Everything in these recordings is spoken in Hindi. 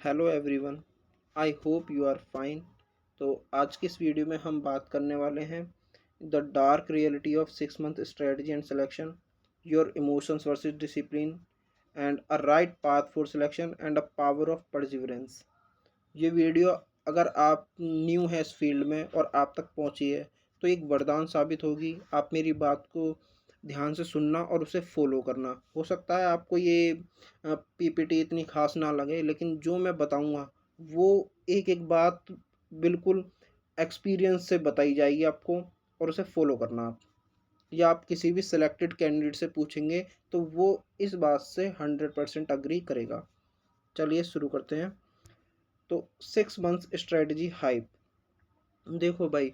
Hello everyone. I hope you are fine. तो आज की इस वीडियो में हम बात करने वाले हैं the dark reality of 6 month strategy and selection, your emotions versus discipline and a right path for selection and a power of perseverance. ये वीडियो अगर आप न्यू है इस फील्ड में और आप तक पहुंची है तो एक वरदान साबित होगी। आप मेरी बात को ध्यान से सुनना और उसे फॉलो करना। हो सकता है आपको ये पीपीटी इतनी खास ना लगे, लेकिन जो मैं बताऊंगा वो एक एक बात बिल्कुल एक्सपीरियंस से बताई जाएगी आपको, और उसे फॉलो करना आप। या आप किसी भी सिलेक्टेड कैंडिडेट से पूछेंगे तो वो इस बात से 100% अग्री करेगा। चलिए शुरू करते हैं। तो 6 मंथ्स स्ट्रेटजी हाइप। देखो भाई,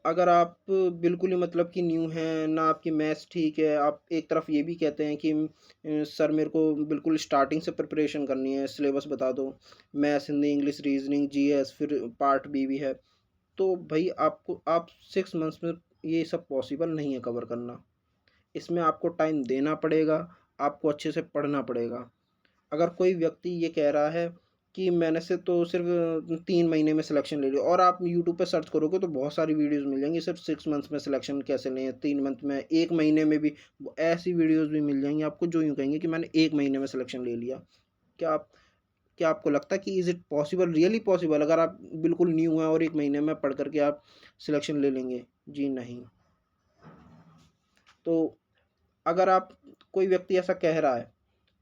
अगर आप बिल्कुल ही मतलब कि न्यू हैं ना, आपकी मैथ्स ठीक है, आप एक तरफ ये भी कहते हैं कि सर मेरे को बिल्कुल स्टार्टिंग से प्रिपरेशन करनी है, सिलेबस बता दो, maths Hindi English reasoning GS फिर पार्ट बी भी है, तो भाई आप 6 मंथ्स में ये सब पॉसिबल नहीं है कवर करना। इसमें आपको टाइम देना पड़ेगा, आपको अच्छे से पढ़ना पड़ेगा। अगर कोई व्यक्ति ये कह रहा है कि मैंने से तो सिर्फ 3 महीने में सिलेक्शन ले लिया, और आप यूट्यूब पे सर्च करोगे तो बहुत सारी वीडियोस मिल जाएंगी सिर्फ 6 मंथ्स में सिलेक्शन कैसे लें, 3 मंथ में, 1 महीने में भी ऐसी वीडियोस भी मिल जाएंगी आपको जो यूँ कहेंगे कि मैंने 1 महीने में सिलेक्शन ले लिया। क्या आप क्या आपको लगता है कि is it possible, really possible, अगर आप बिल्कुल न्यू हैं और 1 महीने में पढ़ करके आप सिलेक्शन ले लेंगे? जी नहीं। तो अगर आप कोई व्यक्ति ऐसा कह रहा है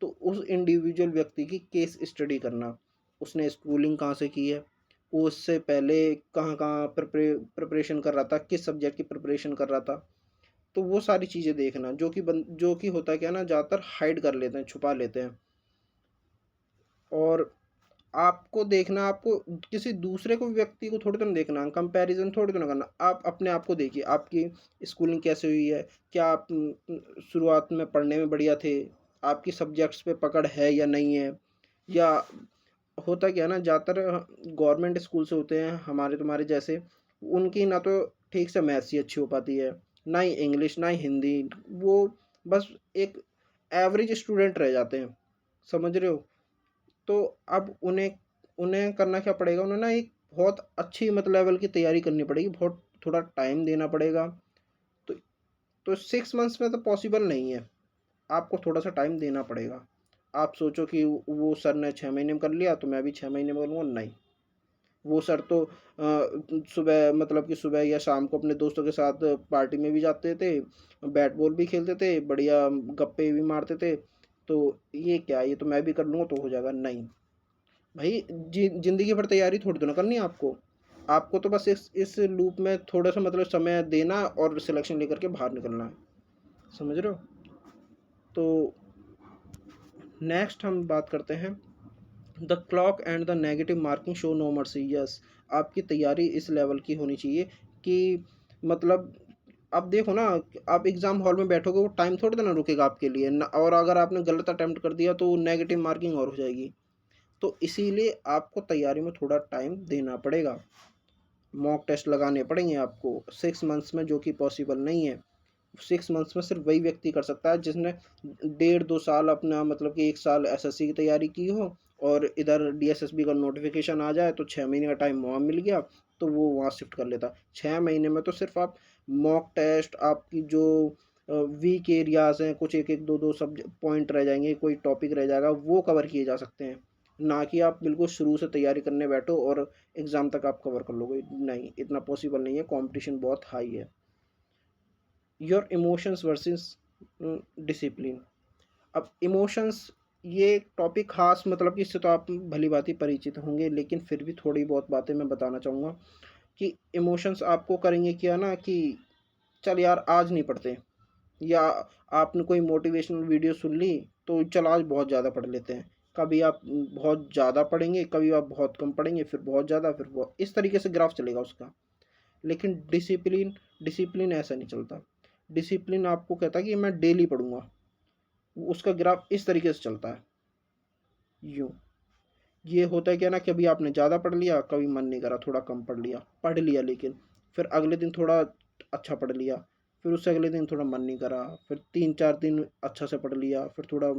तो उस इंडिविजुअल व्यक्ति की केस स्टडी करना। उसने स्कूलिंग कहाँ से की है, वो उससे पहले कहाँ कहाँ प्रिपरेशन कर रहा था, किस सब्जेक्ट की प्रिपरेशन कर रहा था। तो वो सारी चीज़ें देखना जो कि होता है क्या ना, ज़्यादातर हाइड कर लेते हैं, छुपा लेते हैं। और आपको देखना, आपको किसी दूसरे को व्यक्ति को थोड़ी तो ना देखना, कंपैरिजन थोड़ी तो ना करना। आप अपने आप को देखिए, आपकी स्कूलिंग कैसे हुई है, क्या आप शुरुआत में पढ़ने में बढ़िया थे, आपकी सब्जेक्ट्स पे पकड़ है या नहीं है। या होता क्या है ना, ज़्यादातर गवर्नमेंट स्कूल से होते हैं हमारे तुम्हारे जैसे, उनकी ना तो ठीक से मैथ्स ही अच्छी हो पाती है, ना ही इंग्लिश ना ही हिंदी। वो बस एक एवरेज स्टूडेंट रह जाते हैं, समझ रहे हो। तो अब उन्हें उन्हें करना क्या पड़ेगा, उन्हें ना एक बहुत अच्छी मतलब लेवल की तैयारी करनी पड़ेगी, बहुत थोड़ा टाइम देना पड़ेगा। तो 6 मंथ्स में तो पॉसिबल नहीं है, आपको थोड़ा सा टाइम देना पड़ेगा। आप सोचो कि वो सर ने 6 महीने में कर लिया तो मैं भी 6 महीने में करूँगा, नहीं। वो सर तो सुबह मतलब कि सुबह या शाम को अपने दोस्तों के साथ पार्टी में भी जाते थे, बैट बॉल भी खेलते थे, बढ़िया गप्पे भी मारते थे। तो ये क्या, ये तो मैं भी कर लूँगा तो हो जाएगा, नहीं। भाई ज़िंदगी भर तैयारी थोड़ी तो ना करनी है आपको। आपको तो बस इस लूप में थोड़ा-सा मतलब समय देना और सिलेक्शन लेकर के बाहर निकलना है। समझ रहे हो? तो नेक्स्ट हम बात करते हैं, the clock and the negative marking show no mercy. Yes, आपकी तैयारी इस लेवल की होनी चाहिए कि मतलब अब देखो ना, आप एग्ज़ाम हॉल में बैठोगे, वो टाइम थोड़ी ना रुकेगा आपके लिए ना, और अगर आपने गलत अटेम्प्ट कर दिया तो नेगेटिव मार्किंग और हो जाएगी। तो इसीलिए आपको तैयारी में थोड़ा टाइम देना पड़ेगा। मॉक टेस्ट लगाने पड़ेंगे आपको 6 मंथ्स में, जो कि पॉसिबल नहीं है। 6 मंथ्स में सिर्फ वही व्यक्ति कर सकता है जिसने 1.5-2 साल अपना मतलब कि 1 साल एसएससी की तैयारी की हो, और इधर डीएसएसबी का नोटिफिकेशन आ जाए तो 6 महीने का टाइम वहाँ मिल गया, तो वो वहाँ शिफ्ट कर लेता। 6 महीने में तो सिर्फ आप मॉक टेस्ट, आपकी जो वीक एरियाज हैं, कुछ एक एक दो दो सब पॉइंट रह जाएंगे, कोई टॉपिक रह जाएगा, वो कवर किए जा सकते हैं। ना कि आप बिल्कुल शुरू से तैयारी करने बैठो और एग्ज़ाम तक आप कवर कर लोगे, नहीं, इतना पॉसिबल नहीं है, कंपटीशन बहुत हाई है। Your emotions versus discipline. अब इमोशंस, ये टॉपिक खास मतलब कि इससे तो आप भली भांति परिचित होंगे, लेकिन फिर भी थोड़ी बहुत बातें मैं बताना चाहूँगा कि इमोशंस आपको करेंगे क्या ना कि चल यार आज नहीं पढ़ते, या आपने कोई मोटिवेशनल वीडियो सुन ली तो चल आज बहुत ज़्यादा पढ़ लेते हैं। कभी आप बहुत ज़्यादा पढ़ेंगे, कभी आप बहुत कम पढ़ेंगे, फिर बहुत ज़्यादा, फिर बहुत, इस तरीके से ग्राफ चलेगा उसका। लेकिन डिसिप्लिन डिसिप्लिन ऐसा नहीं चलता। डिसिप्लिन आपको कहता है कि मैं डेली पढ़ूंगा, उसका ग्राफ इस तरीके से चलता है, यूँ। ये होता है क्या ना, कभी आपने ज़्यादा पढ़ लिया, कभी मन नहीं करा, थोड़ा कम पढ़ लिया, लेकिन फिर अगले दिन थोड़ा अच्छा पढ़ लिया, फिर उससे अगले दिन थोड़ा मन नहीं करा, फिर 3-4 दिन अच्छा से पढ़ लिया, फिर थोड़ा,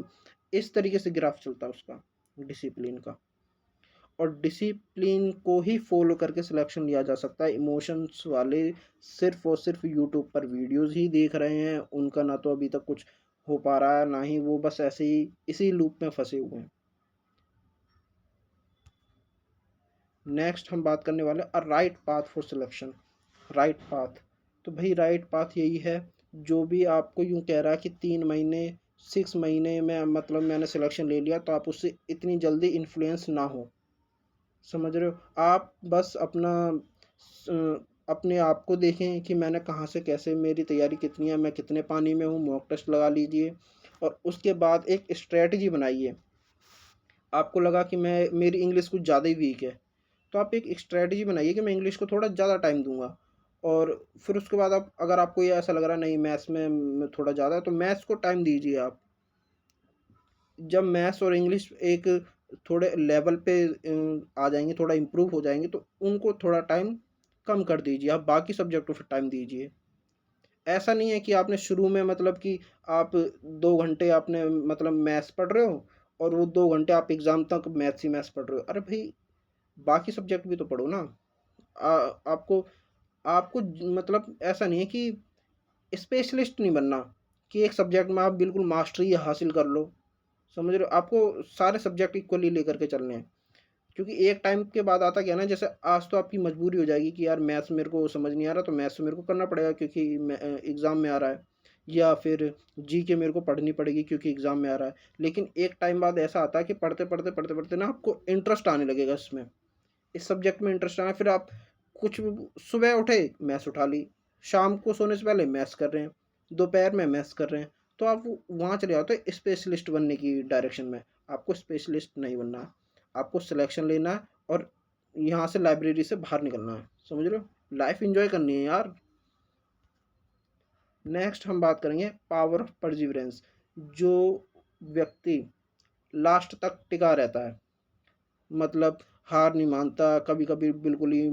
इस तरीके से ग्राफ चलता है उसका, डिसिप्लिन का। और डिसिप्लिन को ही फॉलो करके सिलेक्शन लिया जा सकता है। इमोशंस वाले सिर्फ़ और सिर्फ़ यूट्यूब पर वीडियोज़ ही देख रहे हैं, उनका ना तो अभी तक कुछ हो पा रहा है, ना ही वो बस ऐसे ही इसी लूप में फँसे हुए हैं। नेक्स्ट हम बात करने वाले हैं a right path for selection. Right path, तो भाई राइट पाथ यही है, जो भी आपको यूँ कह रहा है कि 3 महीने, 6 महीने में मतलब मैंने सिलेक्शन ले लिया, तो आप उससे इतनी जल्दी इन्फ्लुएंस ना हो। समझ रहे हो? आप बस अपने आप को देखें कि मैंने कहाँ से कैसे, मेरी तैयारी कितनी है, मैं कितने पानी में हूँ, मॉक टेस्ट लगा लीजिए और उसके बाद एक स्ट्रैटेजी बनाइए। आपको लगा कि मैं मेरी इंग्लिश कुछ ज़्यादा ही वीक है, तो आप एक स्ट्रैटेजी बनाइए कि मैं इंग्लिश को थोड़ा ज़्यादा टाइम दूँगा। और फिर उसके बाद आप, अगर आपको ये ऐसा लग रहा है नहीं मैथ्स में थोड़ा ज़्यादा है, तो मैथ्स को टाइम दीजिए आप। जब मैथ्स और इंग्लिश एक थोड़े लेवल पे आ जाएँगे, थोड़ा इम्प्रूव हो जाएँगे, तो उनको थोड़ा टाइम कम कर दीजिए, आप बाकी सब्जेक्टों पे टाइम दीजिए। ऐसा नहीं है कि आपने शुरू में मतलब कि आप 2 घंटे आपने मतलब मैथ्स पढ़ रहे हो और वो 2 घंटे आप एग्ज़ाम तक मैथ्स ही मैथ्स पढ़ रहे हो। अरे भई, बाकी सब्जेक्ट भी तो पढ़ो ना। आपको आपको मतलब ऐसा नहीं है कि स्पेशलिस्ट नहीं बनना कि एक सब्जेक्ट में आप बिल्कुल मास्टरी हासिल कर लो। समझ रहे हो? आपको सारे सब्जेक्ट इक्वली लेकर के चलने हैं। क्योंकि एक टाइम के बाद आता क्या है ना, जैसे आज तो आपकी मजबूरी हो जाएगी कि यार मैथ्स मेरे को समझ नहीं आ रहा, तो मैथ्स तो मेरे को करना पड़ेगा क्योंकि एग्ज़ाम में आ रहा है, या फिर जीके मेरे को पढ़नी पड़ेगी क्योंकि एग्ज़ाम में आ रहा है। लेकिन एक टाइम बाद ऐसा आता है कि पढ़ते-पढ़ते ना आपको इंटरेस्ट आने लगेगा इसमें, इस सब्जेक्ट में इंटरेस्ट आना, फिर आप कुछ भी, सुबह उठे मैथ्स उठा ली, शाम को सोने से पहले मैथ्स कर रहे हैं, दोपहर में मैथ्स कर रहे हैं, तो आप वहाँ चले जाते हो स्पेशलिस्ट बनने की डायरेक्शन में। आपको स्पेशलिस्ट नहीं बनना है, आपको सिलेक्शन लेना है और यहाँ से लाइब्रेरी से बाहर निकलना है। समझ रहे हो? लाइफ एंजॉय करनी है यार। नेक्स्ट हम बात करेंगे पावर ऑफ परसिवरेंस। जो व्यक्ति लास्ट तक टिका रहता है, मतलब हार नहीं मानता, कभी-कभी बिल्कुल ही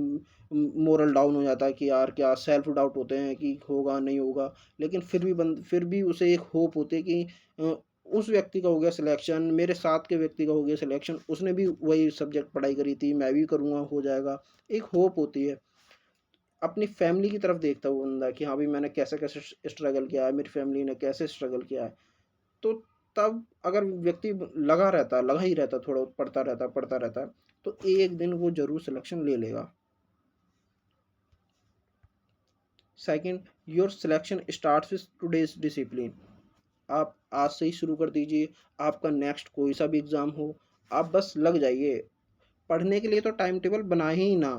मोरल डाउन हो जाता है कि यार क्या, सेल्फ डाउट होते हैं कि होगा, नहीं होगा, लेकिन फिर भी उसे एक होप होती है कि अ, उस व्यक्ति का हो गया सिलेक्शन, मेरे साथ के व्यक्ति का हो गया सिलेक्शन, उसने भी वही सब्जेक्ट पढ़ाई करी थी, मैं भी करूँगा, हो जाएगा। एक होप होती है। अपनी फैमिली की तरफ देखता है वो बंदा कि हाँ भाई, मैंने कैसे-कैसे स्ट्रगल किया है, मेरी फैमिली ने कैसे स्ट्रगल किया है। तो तब अगर व्यक्ति लगा ही रहता है, थोड़ा पढ़ता रहता है, तो एक दिन वो ज़रूर सिलेक्शन ले लेगा। Second, your selection starts with today's discipline. आप आज से ही शुरू कर दीजिए, आपका नेक्स्ट कोई सा भी एग्ज़ाम हो, आप बस लग जाइए। पढ़ने के लिए तो टाइम टेबल बनाए ही ना,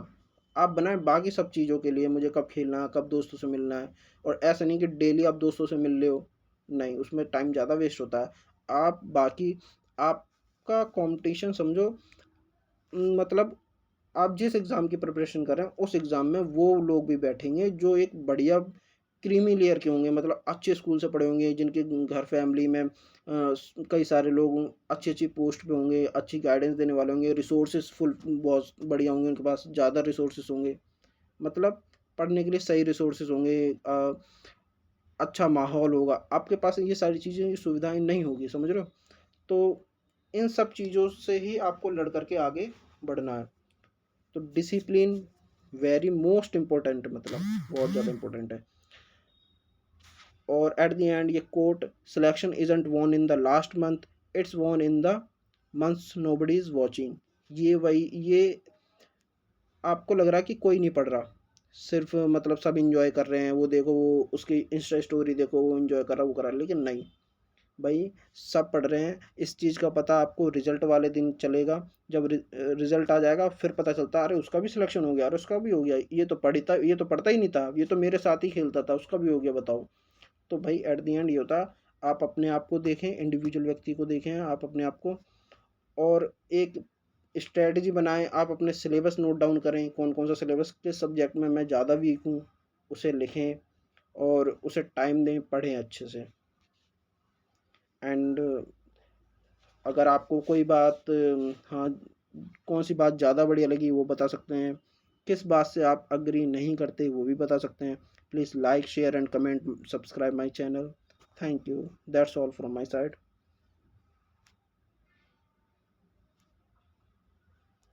आप बनाएँ बाकी सब चीज़ों के लिए, मुझे कब खेलना है, कब दोस्तों से मिलना है, और ऐसा नहीं कि डेली आप दोस्तों से मिल रहे हो, नहीं, उसमें टाइम ज़्यादा वेस्ट होता है। आप बाकी आपका कॉम्पिटिशन समझो, मतलब आप जिस एग्ज़ाम की प्रिपरेशन कर रहे हैं, उस एग्ज़ाम में वो लोग भी बैठेंगे जो एक बढ़िया क्रीमी लेयर के होंगे, मतलब अच्छे स्कूल से पढ़े होंगे, जिनके घर फैमिली में कई सारे लोग अच्छी-अच्छी पोस्ट पे होंगे, अच्छी गाइडेंस देने वाले होंगे, रिसोर्सेज़ फुल बहुत बढ़िया होंगे, उनके पास ज़्यादा रिसोर्सेज़ होंगे। मतलब पढ़ने के लिए सही रिसोर्सेज़ होंगे, अच्छा माहौल होगा। आपके पास ये सारी चीज़ें, ये सुविधाएँ नहीं होगी, समझ रहे हो? तो इन सब चीज़ों से ही आपको लड़ कर के आगे बढ़ना है। तो डिसिप्लिन वेरी मोस्ट इम्पोर्टेंट, मतलब बहुत ज़्यादा इम्पोर्टेंट है। और एट द एंड ये quote, selection isn't won in the last month, it's won in the months nobody is watching. ये आपको लग रहा है कि कोई नहीं पढ़ रहा, सिर्फ मतलब सब इंजॉय कर रहे हैं, वो देखो, वो उसकी इंस्टा स्टोरी देखो, वो इंजॉय कर रहा है, वो कर रहा है, लेकिन नहीं भाई, सब पढ़ रहे हैं। इस चीज़ का पता आपको रिजल्ट वाले दिन चलेगा, जब रिजल्ट आ जाएगा फिर पता चलता है, अरे उसका भी सिलेक्शन हो गया, अरे उसका भी हो गया, ये तो पढ़ता ही नहीं था, ये तो मेरे साथ ही खेलता था, उसका भी हो गया, बताओ। तो भाई एट द एंड ये होता है, आप अपने आप को देखें, इंडिविजुअल व्यक्ति को देखें, आप अपने आप को, और एक स्ट्रेटजी बनाएं, आप अपने सिलेबस नोट डाउन करें, कौन कौन सा सिलेबस किस सब्जेक्ट में मैं ज़्यादा वीक हूँ, उसे लिखें और उसे टाइम दें, पढ़ें अच्छे से। एंड अगर आपको कोई बात, हाँ, कौन सी बात ज़्यादा बढ़िया लगी वो बता सकते हैं, किस बात से आप अग्री नहीं करते वो भी बता सकते हैं। Please like share and comment, subscribe my channel. Thank you, that's all from my side.